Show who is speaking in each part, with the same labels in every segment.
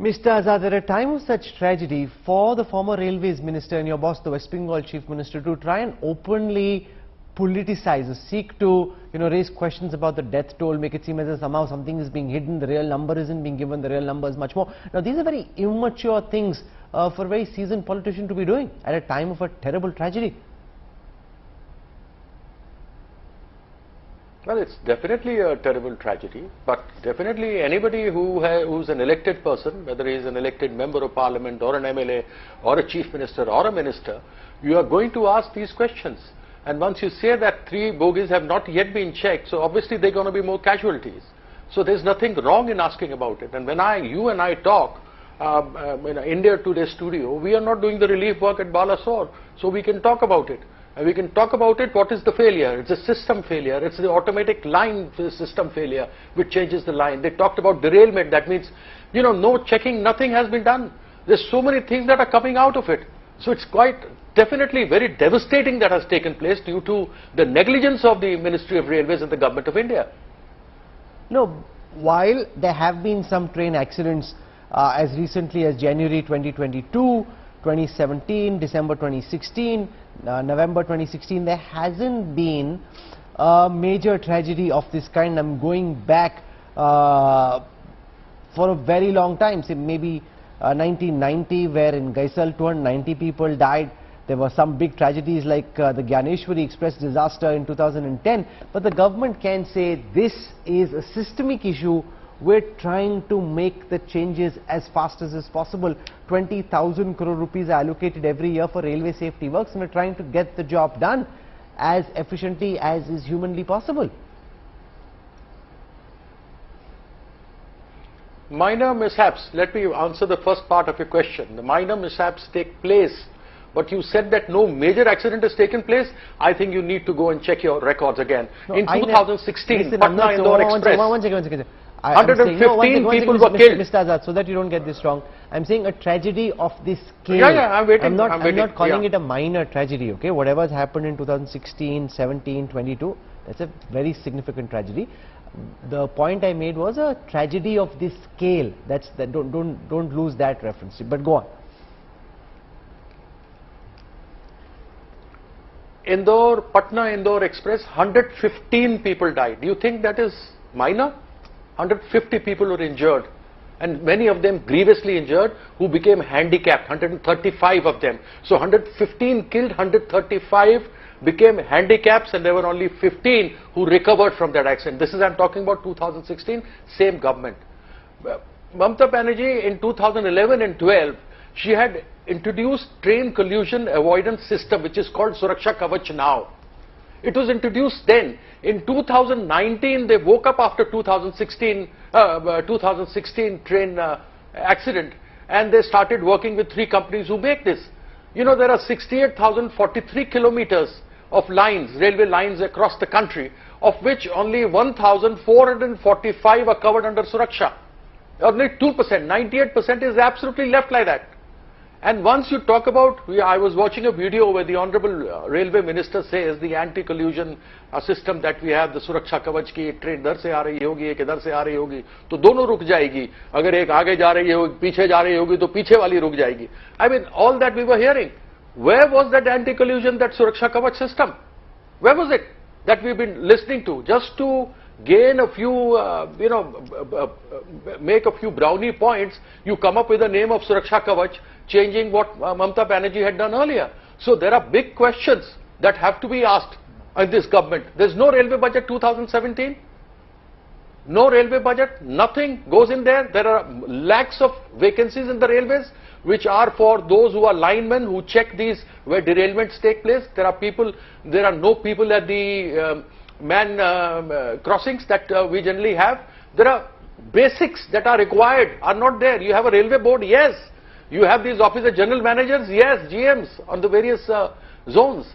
Speaker 1: Mr. Azad, at a time of such tragedy, for the former railways minister and your boss, the West Bengal chief minister, to try and openly politicize, seek to raise questions about the death toll, make it seem as if somehow something is being hidden, the real number isn't being given, the real number is much more. Now, these are very immature things for a very seasoned politician to be doing at a time of a terrible tragedy.
Speaker 2: Well, it's definitely a terrible tragedy, but definitely anybody who's an elected person, whether he is an elected member of parliament or an MLA or a chief minister or a minister, you are going to ask these questions. And once you say that 3 bogies have not yet been checked, so obviously there are going to be more casualties. So there's nothing wrong in asking about it. And when you and I talk in India Today studio, we are not doing the relief work at Balasore, so we can talk about it. And we can talk about it. What is the failure? It's a system failure. It's the automatic line system failure which changes the line. They talked about derailment. That means, no checking, nothing has been done. There's so many things that are coming out of it. So it's quite definitely very devastating that has taken place due to the negligence of the Ministry of Railways and the Government of India.
Speaker 1: No, while there have been some train accidents as recently as January 2022, 2017, December 2016, November 2016, there hasn't been a major tragedy of this kind. I'm going back for a very long time, say maybe 1990, where in Gaisal 290 people died. There were some big tragedies like the Gyaneshwari Express disaster in 2010, but the government can say this is a systemic issue. We're trying to make the changes as fast as is possible. 20,000 crore rupees are allocated every year for railway safety works, and we're trying to get the job done as efficiently as is humanly possible.
Speaker 2: Minor mishaps. Let me answer the first part of your question. The minor mishaps take place, but you said that no major accident has taken place. I think you need to go and check your records again.
Speaker 1: No,
Speaker 2: in 2016, Patna-Indore Express.
Speaker 1: One second.
Speaker 2: 115 people were killed.
Speaker 1: Mr. Azad, so that you don't get this wrong, I'm saying a tragedy of this scale.
Speaker 2: Yeah, I'm waiting.
Speaker 1: I'm not calling it a minor tragedy, okay? Whatever has happened in 2016, 17, 22, that's a very significant tragedy. The point I made was a tragedy of this scale. Don't lose that reference. But go on.
Speaker 2: Patna-Indore Express, 115 people died. Do you think that is minor? 150 people were injured, and many of them grievously injured, who became handicapped, 135 of them. So 115 killed, 135 became handicaps, and there were only 15 who recovered from that accident. This is, I'm talking about 2016, same government. Mamata Banerjee in 2011 and 12, she had introduced train collision avoidance system, which is called Suraksha Kavach now. It was introduced then. In 2019, they woke up after 2016 train accident, and they started working with 3 companies who make this. There are 68,043 kilometers of lines, railway lines across the country, of which only 1,445 are covered under Suraksha. Only 2%, 98% is absolutely left like that. And once you talk about, I was watching a video where the Honorable Railway Minister says the anti-collusion system that we have, the Suraksha Kavach ki ek train idhar se aa rahi hogi, ek idhar se aa rahi hogi, to dono ruk jayegi. Agar ek aage ja rahi hogi, piche ja rahi hogi, to piche wali ruk jayegi. I mean, all that we were hearing. Where was that anti-collusion, that Suraksha Kavach system? Where was it that we've been listening to? Just to gain a few, make a few brownie points, you come up with the name of Suraksha Kavach, changing what Mamata Banerjee had done earlier. So there are big questions that have to be asked in this government. There's no railway budget 2017. No railway budget, nothing goes in there. There are lakhs of vacancies in the railways, which are for those who are linemen who check these where derailments take place. There are no people at the crossings that we generally have. There are basics that are required, are not there. You have a railway board, yes. You have these officer general managers, yes, GMs on the various zones.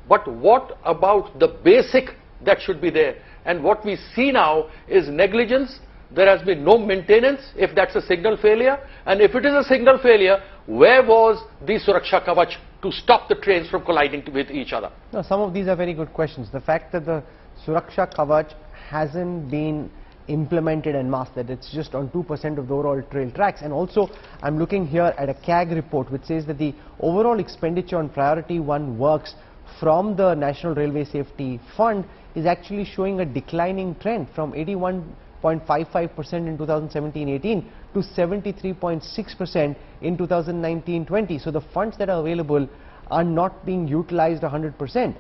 Speaker 2: But what about the basic that should be there? And what we see now is negligence. There has been no maintenance if that's a signal failure. And if it is a signal failure, where was the Suraksha Kavach to stop the trains from colliding with each other?
Speaker 1: No, some of these are very good questions. The fact that the Suraksha Kavach hasn't been implemented en masse, that it's just on 2% of the overall trail tracks. And also I'm looking here at a CAG report which says that the overall expenditure on priority 1 works from the National Railway Safety Fund is actually showing a declining trend from 81.55% in 2017-18 to 73.6% in 2019-20. So the funds that are available are not being utilized 100%.